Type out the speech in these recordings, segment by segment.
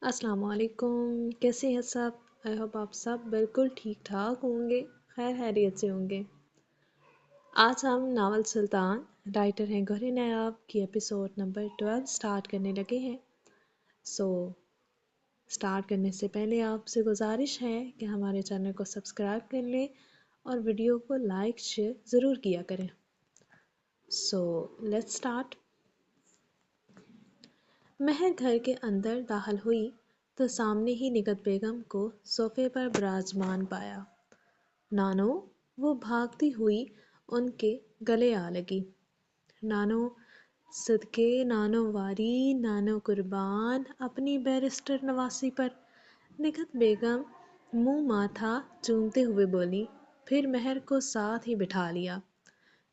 अस्सलाम वालेकुम। कैसे हैं सब? आई होप आप सब बिल्कुल ठीक ठाक होंगे, खैर खैरियत से होंगे। आज हम नावल सुल्तान राइटर हैं गौहर नायाब की एपिसोड नंबर 12 स्टार्ट करने लगे हैं। सो स्टार्ट करने से पहले आपसे गुजारिश है कि हमारे चैनल को सब्सक्राइब कर लें और वीडियो को लाइक शेयर ज़रूर किया करें। So let's start. महर घर के अंदर दाखिल हुई तो सामने ही निगत बेगम को सोफे पर विराजमान पाया। नानो, वो भागती हुई उनके गले आ लगी। नानो, सदके नानो वारी, नानो कुर्बान अपनी बैरिस्टर नवासी पर। निगत बेगम मुंह माथा चूमते हुए बोली, फिर महर को साथ ही बिठा लिया।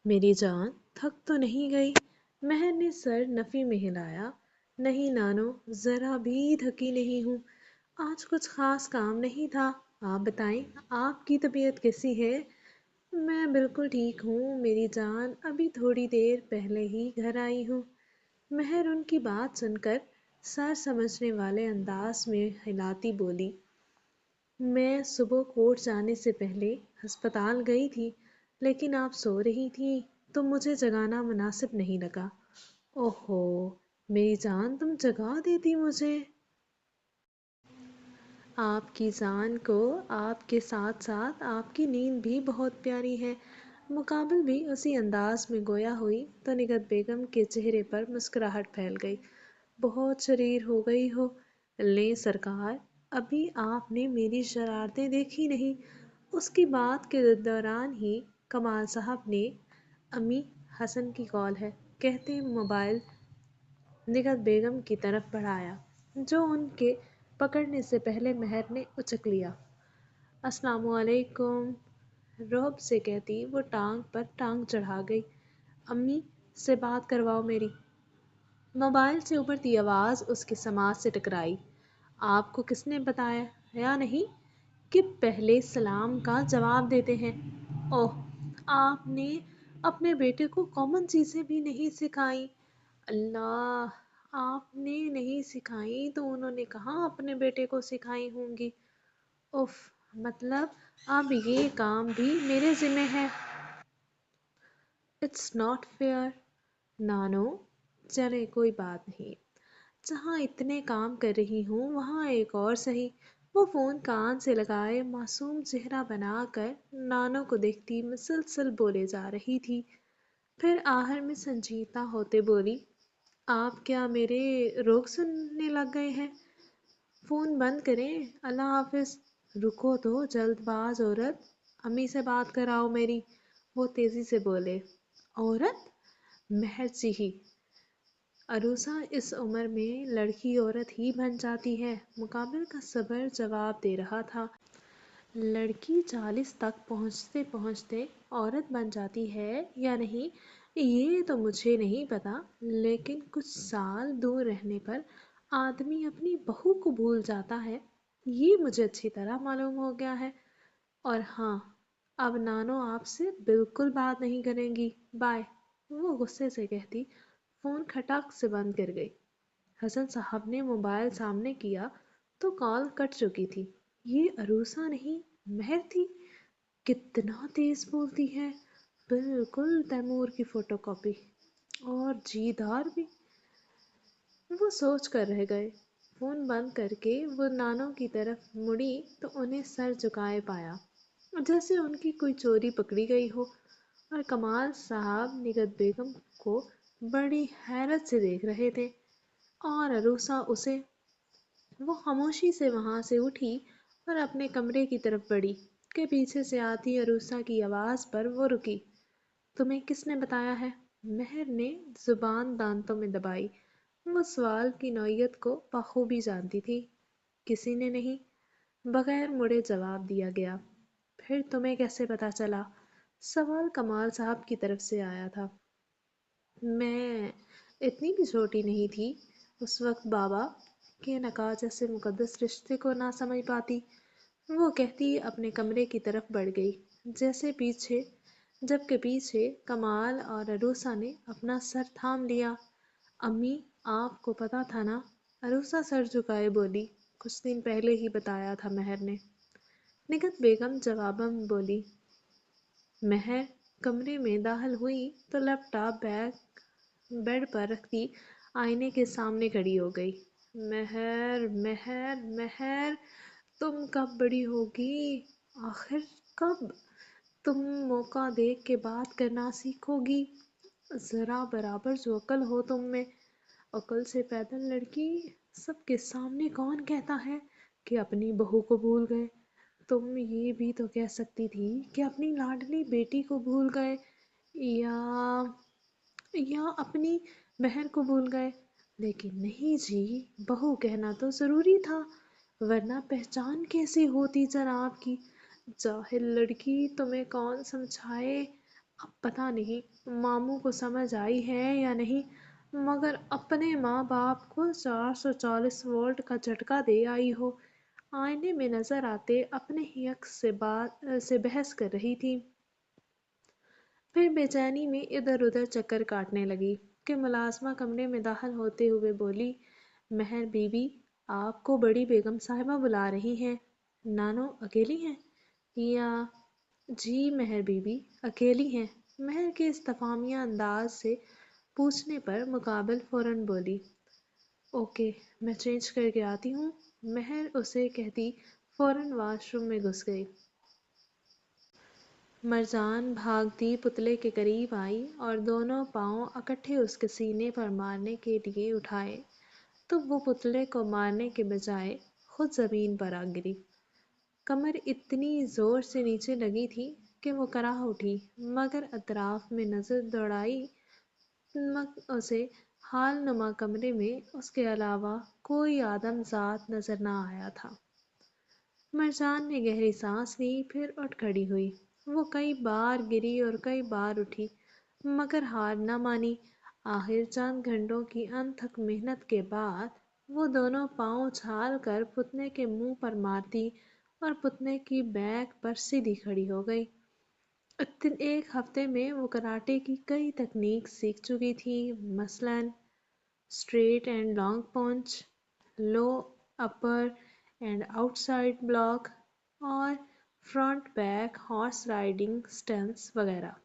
मेरी जान थक तो नहीं गई? महर ने सर नफी में हिलाया। नहीं नानो, जरा भी थकी नहीं हूँ। आज कुछ खास काम नहीं था। आप बताएं, आपकी तबीयत कैसी है? मैं बिल्कुल ठीक हूँ मेरी जान, अभी थोड़ी देर पहले ही घर आई हूँ। महर उनकी बात सुनकर सर समझने वाले अंदाज में हिलाती बोली, मैं सुबह कोर्ट जाने से पहले अस्पताल गई थी, लेकिन आप सो रही थी तो मुझे जगाना मुनासिब नहीं लगा। ओहो, मेरी जान तुम जगा देती मुझे। आपकी जान को आपके साथ साथ आपकी नींद भी बहुत प्यारी है। मुकाबिल भी उसी अंदाज में गोया हुई तो निगत बेगम के चेहरे पर मुस्कुराहट फैल गई। बहुत शरीर हो गई हो। ले सरकार, अभी आपने मेरी शरारतें देखी नहीं। उसकी बात के दौरान ही कमाल साहब ने अम्मी हसन की कॉल है कहते मोबाइल निगत बेगम की तरफ बढ़ाया, जो उनके पकड़ने से पहले महर ने उचक लिया। अस्सलामुअलैकुम, रोब से कहती वो टांग पर टांग चढ़ा गई। अम्मी से बात करवाओ मेरी। मोबाइल से उभरती आवाज़ उसके समाज से टकराई। आपको किसने बताया या नहीं कि पहले सलाम का जवाब देते हैं? ओह, आपने अपने बेटे को कॉमन चीज़ें भी नहीं सिखाई। अल्लाह, आपने नहीं सिखाई तो उन्होंने कहाँ अपने बेटे को सिखाई होंगी। उफ, मतलब अब ये काम भी मेरे ज़िम्मे है। It's not fair. नानो, चले कोई बात नहीं। जहाँ इतने काम कर रही हूँ वहाँ एक और सही। वो फ़ोन कान से लगाए मासूम चेहरा बनाकर नानो को देखती मुसलसल बोले जा रही थी। फिर आखिर में संजीदा होते बोली, आप क्या मेरे रोग सुनने लग गए हैं? फ़ोन बंद करें, अल्लाह हाफिज़। रुको तो जल्दबाज औरत, अम्मी से बात कराओ मेरी। वो तेज़ी से बोले। औरत? महर जी ही। अरूसा इस उम्र में लड़की औरत ही बन जाती है, मुकाबिल का सबर जवाब दे रहा था। लड़की 40 तक पहुंचते पहुंचते औरत बन जाती है या नहीं ये तो मुझे नहीं पता, लेकिन कुछ साल दूर रहने पर आदमी अपनी बहू को भूल जाता है, ये मुझे अच्छी तरह मालूम हो गया है। और हाँ, अब नानो आपसे बिल्कुल बात नहीं करेंगी, बाय। वो गुस्से से कहती फ़ोन खटाक से बंद कर गई। हसन साहब ने मोबाइल सामने किया तो कॉल कट चुकी थी। ये अरूसा नहीं, महर थी। कितना तेज बोलती है, बिल्कुल तैमूर की फोटोकॉपी। और जीदार भी। वो सोच कर रह गए। फोन बंद करके वो नानों की तरफ मुड़ी तो उन्हें सर झुकाए पाया, जैसे उनकी कोई चोरी पकड़ी गई हो। और कमाल साहब निगत बेगम को बड़ी हैरत से देख रहे थे और अरूसा उसे। वो खामोशी से वहां से उठी और अपने कमरे की तरफ बढ़ी कि पीछे से आती अरूसा की आवाज़ पर वो रुकी। तुम्हें किसने बताया है? महर ने जुबान दांतों में दबाई। वो सवाल की नौयत को बखूबी जानती थी। किसी ने नहीं, बगैर मुड़े जवाब दिया गया। फिर तुम्हें कैसे पता चला? सवाल कमाल साहब की तरफ से आया था। मैं इतनी भी छोटी नहीं थी उस वक्त बाबा के नकाह जैसे मुकद्दस रिश्ते को ना समझ पाती। वो कहती अपने कमरे की तरफ बढ़ गई, जैसे पीछे जबकि पीछे कमाल और अरूसा ने अपना सर थाम लिया। अम्मी, आपको पता था ना? अरूसा सर झुकाए बोली, कुछ दिन पहले ही बताया था महर ने। निगत बेगम जवाबन बोली। महर कमरे में दाखिल हुई तो लैपटॉप बैग बेड पर रखती आईने के सामने खड़ी हो गई। महर महर महर, तुम कब बड़ी होगी? आखिर कब तुम मौका देख के बात करना सीखोगी? जरा बराबर जो अकल हो तुम में। अकल से पैदल लड़की, सबके सामने कौन कहता है कि अपनी बहू को भूल गए? तुम ये भी तो कह सकती थी कि अपनी लाडली बेटी को भूल गए, या अपनी बहन को भूल गए। लेकिन नहीं जी, बहू कहना तो जरूरी था, वरना पहचान कैसी होती जनाब की? जाहिल लड़की, तुम्हें कौन समझाए। अब पता नहीं मामू को समझ आई है या नहीं, मगर अपने माँ बाप को 440 वोल्ट का झटका दे आई हो। आईने में नजर आते अपने ही अक्स से बहस कर रही थी। फिर बेचैनी में इधर उधर चक्कर काटने लगी कि मुलाजमा कमरे में दाखिल होते हुए बोली, महर बीबी, आपको बड़ी बेगम साहिबा बुला रही हैं। नानो अकेली हैं? या जी महर बीबी अकेली हैं। महर के इस्तफामिया अंदाज से पूछने पर मुकाबिल फौरन बोली, ओके, मैं चेंज करके आती हूँ। महर उसे कहती फौरन वॉशरूम में घुस गई। मरजान भागती पुतले के करीब आई और दोनों पाँव इकट्ठे उसके सीने पर मारने के लिए उठाए, तो वो पुतले को मारने के बजाय खुद जमीन पर आ गिरी। कमर इतनी जोर से नीचे लगी थी कि वो कराह उठी, मगर अतराफ में नजर दौड़ाई उसे हाल नुमा कमरे में उसके अलावा कोई आदमजात नजर न आया था। मरजान ने गहरी सांस ली, फिर उठ खड़ी हुई। वो कई बार गिरी और कई बार उठी, मगर हार न मानी। आखिर चंद घंटों की अनथक मेहनत के बाद वो दोनों पांव उछाल कर पुतने के मुंह पर मारती और पुतने की बैक पर सीधी खड़ी हो गई। एक हफ्ते में वो कराटे की कई तकनीक सीख चुकी थी, मसलन straight and long punch, low upper and outside block और front back horse riding stunts वगैरह।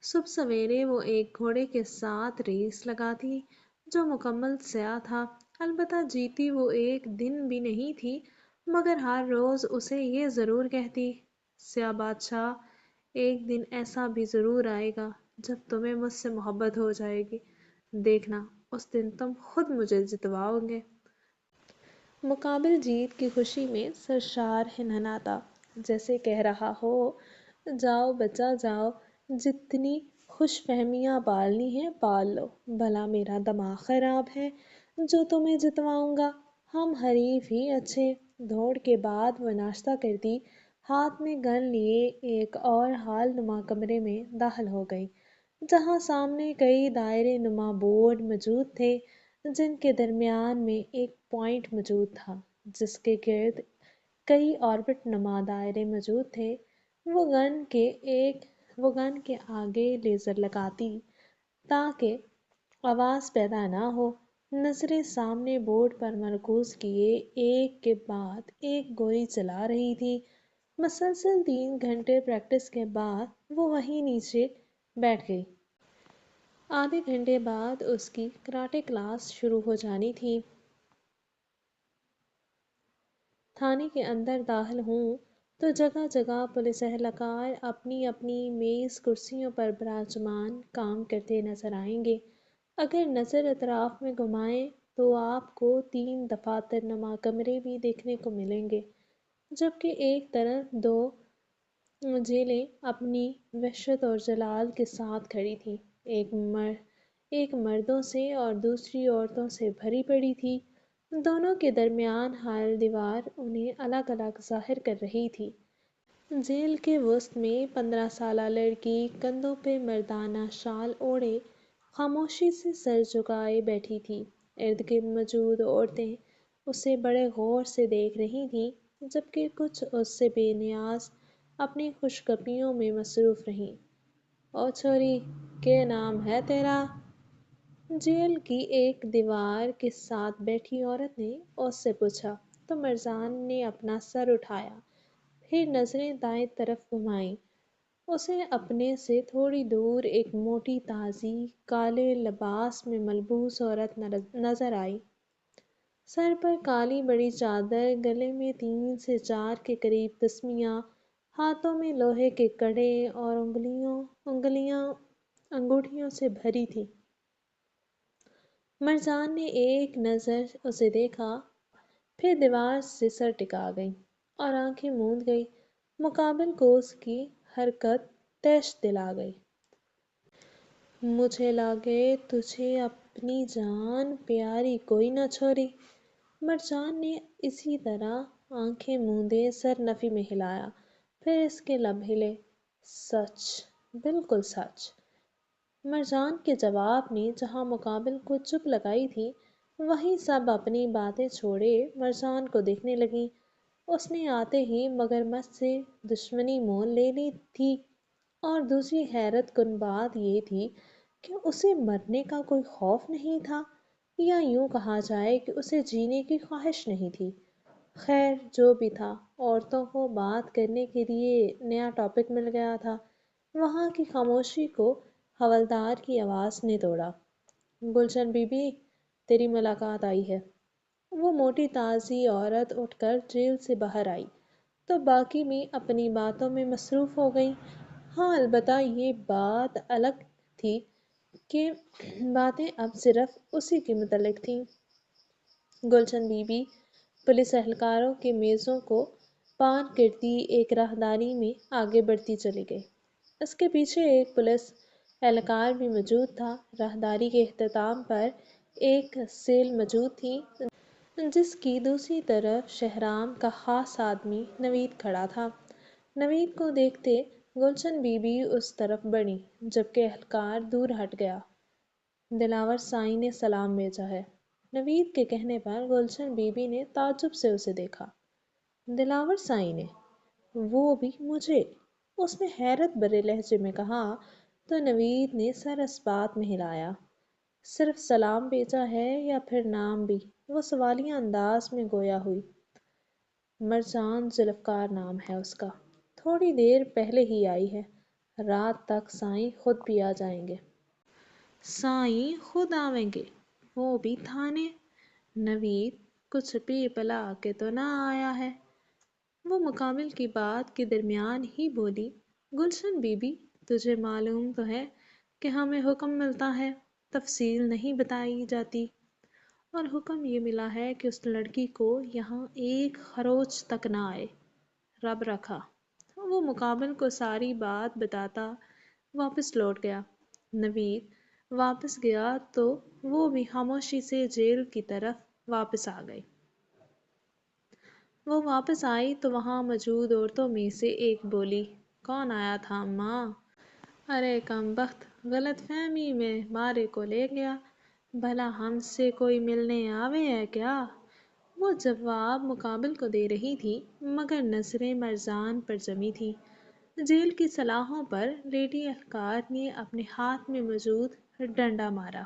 सुबह सवेरे वो एक घोड़े के साथ रेस लगाती जो मुकम्मल स्याह था। अलबत्ता जीती वो एक दिन भी नहीं थी, मगर हर रोज उसे ये जरूर कहती, स्याह बादशाह, एक दिन ऐसा भी जरूर आएगा जब तुम्हें मुझसे मोहब्बत हो जाएगी। देखना, उस दिन तुम खुद मुझे जितवाओगे। मुकाबिल जीत की खुशी में सरशार हिनहनाता, जैसे कह रहा हो, जाओ बच्चा जाओ, जितनी खुशफहमियाँ पालनी है पाल लो, भला मेरा दिमाग खराब है जो तुम्हें जितवाऊंगा। हम हरीफ ही अच्छे। दौड़ के बाद वो नाश्ता करती हाथ में गन लिए एक और हाल नुमा कमरे में दाखिल हो गई, जहाँ सामने कई दायरे नुमा बोर्ड मौजूद थे, जिनके दरमियान में एक पॉइंट मौजूद था जिसके गिर्द कई ऑर्बिट नुमा दायरे मौजूद थे। वो गन के वो गन के आगे लेजर लगाती ताकि आवाज पैदा ना हो। नजरें सामने बोर्ड पर मरकूज किए एक के बाद एक गोली चला रही थी। मसलसल 3 घंटे प्रैक्टिस के बाद वो वहीं नीचे बैठ गई। आधे घंटे बाद उसकी कराटे क्लास शुरू हो जानी थी। थाने के अंदर दाखिल हूँ तो जगह जगह पुलिस एहलकार अपनी अपनी मेज़ कुर्सियों पर विराजमान काम करते नजर आएंगे। अगर नज़र अतराफ में घुमाएं तो आपको 3 दफातर नुमा कमरे भी देखने को मिलेंगे, जबकि एक तरफ दो जेलें अपनी वहशत और जलाल के साथ खड़ी थीं। एक मर्दों से और दूसरी औरतों से भरी पड़ी थी। दोनों के दरमियान हाल दीवार उन्हें अलग अलग जाहिर कर रही थी। जेल के वसत में 15 साला लड़की कंधों पे मर्दाना शाल ओढ़े खामोशी से सर झुकाए बैठी थी। इर्द गिर्द मौजूद औरतें उसे बड़े गौर से देख रही थीं, जबकि कुछ उससे बेनियाज अपनी खुशगपियों में मसरूफ रहीं। ओ छोरी, क्या नाम है तेरा? جیل کی ایک دیوار کے ساتھ بیٹھی عورت نے اس سے پوچھا تو مرجان نے اپنا سر اٹھایا، پھر نظریں دائیں طرف گھمائیں۔ اسے اپنے سے تھوڑی دور ایک موٹی تازی کالے لباس میں ملبوس عورت نظر آئی۔ سر پر کالی بڑی چادر، گلے میں 3 سے 4 کے قریب تسمیاں، ہاتھوں میں لوہے کے کڑے اور انگلیاں انگوٹھیوں سے بھری تھی۔ مرجان نے ایک نظر اسے دیکھا، پھر دیوار سے سر ٹکا گئی اور آنکھیں موند گئی۔ مقابل کو اس کی حرکت تیش دل آ گئی۔ مجھے لگے تجھے اپنی جان پیاری کوئی نہ چھوڑی۔ مرجان نے اسی طرح آنکھیں موندے سر نفی میں ہلایا، پھر اس کے لب ہلے۔ سچ، بالکل سچ۔ مرجان کے جواب نے جہاں مقابل کو چپ لگائی تھی، وہیں سب اپنی باتیں چھوڑے مرجان کو دیکھنے لگیں۔ اس نے آتے ہی مگرمچھ سے دشمنی مول لے لی تھی، اور دوسری حیرت کن بات یہ تھی کہ اسے مرنے کا کوئی خوف نہیں تھا، یا یوں کہا جائے کہ اسے جینے کی خواہش نہیں تھی۔ خیر جو بھی تھا، عورتوں کو بات کرنے کے لیے نیا ٹاپک مل گیا تھا۔ وہاں کی خاموشی کو حوالدار کی آواز نے توڑا۔ گلشن بی بی، تیری ملاقات آئی ہے۔ وہ موٹی تازی عورت اٹھ کر جیل سے باہر آئی تو باقی بھی اپنی باتوں میں مصروف ہو گئیں۔ ہاں، البتہ یہ بات الگ تھی کہ باتیں اب صرف اسی کے متعلق تھیں۔ گلشن بی بی پولیس اہلکاروں کے میزوں کو پار کرتی ایک راہداری میں آگے بڑھتی چلی گئی۔ اس کے پیچھے ایک پولیس اہلکار بھی موجود تھا۔ راہداری کے اختتام پر ایک سیل موجود تھی، جس کی دوسری طرف شہرام کا خاص آدمی نوید کھڑا تھا۔ نوید کو دیکھتے گلشن بی بی اس طرف بڑھی، جبکہ اہلکار دور ہٹ گیا۔ دلاور سائیں نے سلام بھیجا ہے۔ نوید کے کہنے پر گلشن بی بی نے تعجب سے اسے دیکھا۔ دلاور سائیں نے؟ وہ بھی مجھے؟ اس نے حیرت بھرے لہجے میں کہا تو نوید نے سر اس بات میں ہلایا۔ صرف سلام بھیجا ہے یا پھر نام بھی؟ وہ سوالیہ انداز میں گویا ہوئی۔ مرجان ذوالفقار نام ہے اس کا، تھوڑی دیر پہلے ہی آئی ہے۔ رات تک سائیں خود بھی آ جائیں گے۔ سائیں خود آئیں گے؟ وہ بھی تھانے؟ نوید کچھ پی پلا کے تو نہ آیا ہے؟ وہ مقابل کی بات کے درمیان ہی بولی۔ گلشن بی بی، تجھے معلوم تو ہے کہ ہمیں حکم ملتا ہے، تفصیل نہیں بتائی جاتی، اور حکم یہ ملا ہے کہ اس لڑکی کو یہاں ایک خروچ تک نہ آئے۔ رب رکھا۔ وہ مقابل کو ساری بات بتاتا واپس لوٹ گیا۔ نوید واپس گیا تو وہ بھی خاموشی سے جیل کی طرف واپس آ گئی۔ وہ واپس آئی تو وہاں موجود عورتوں میں سے ایک بولی، کون آیا تھا اماں؟ ارے کم بخت، غلط فہمی میں مارے کو لے گیا، بھلا ہم سے کوئی ملنے آوے ہے کیا؟ وہ جواب مقابل کو دے رہی تھی، مگر نظریں مرجان پر جمی تھیں۔ جیل کی سلاخوں پر لیڈی اہلکار نے اپنے ہاتھ میں موجود ڈنڈا مارا۔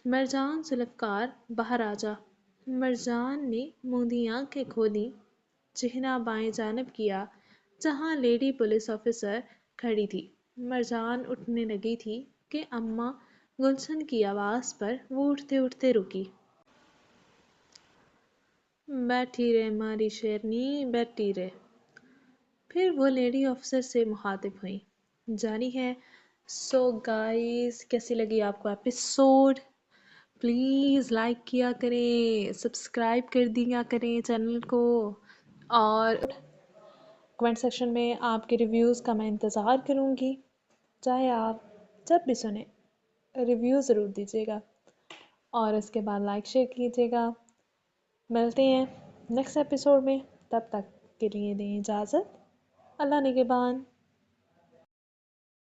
مرجان ذوالفقار، باہر آ جا۔ مرجان نے موندی آنکھیں کھولی، چہرہ بائیں جانب کیا جہاں لیڈی پولیس آفیسر کھڑی تھی۔ مرجان اٹھنے لگی تھی کہ اماں گلشن کی آواز پر وہ اٹھتے اٹھتے رکی۔ بیٹھی رہ ماری شیرنی، بیٹھی رہ۔ پھر وہ لیڈی آفیسر سے مخاطب ہوئیں۔ جاری ہے۔ سو گائز، کیسی لگی آپ کو ایپیسوڈ؟ پلیز لائک کیا کریں، سبسکرائب کر دیا کریں چینل کو، اور کمنٹ سیکشن میں آپ کے ریویوز کا میں انتظار کروں گی۔ چاہے آپ جب بھی سنیں، ریویو ضرور دیجیے گا، اور اس کے بعد لائک شیئر کیجیے گا۔ ملتے ہیں نیکسٹ ایپیسوڈ میں، تب تک کے لیے دیں اجازت۔ اللہ نگہبان۔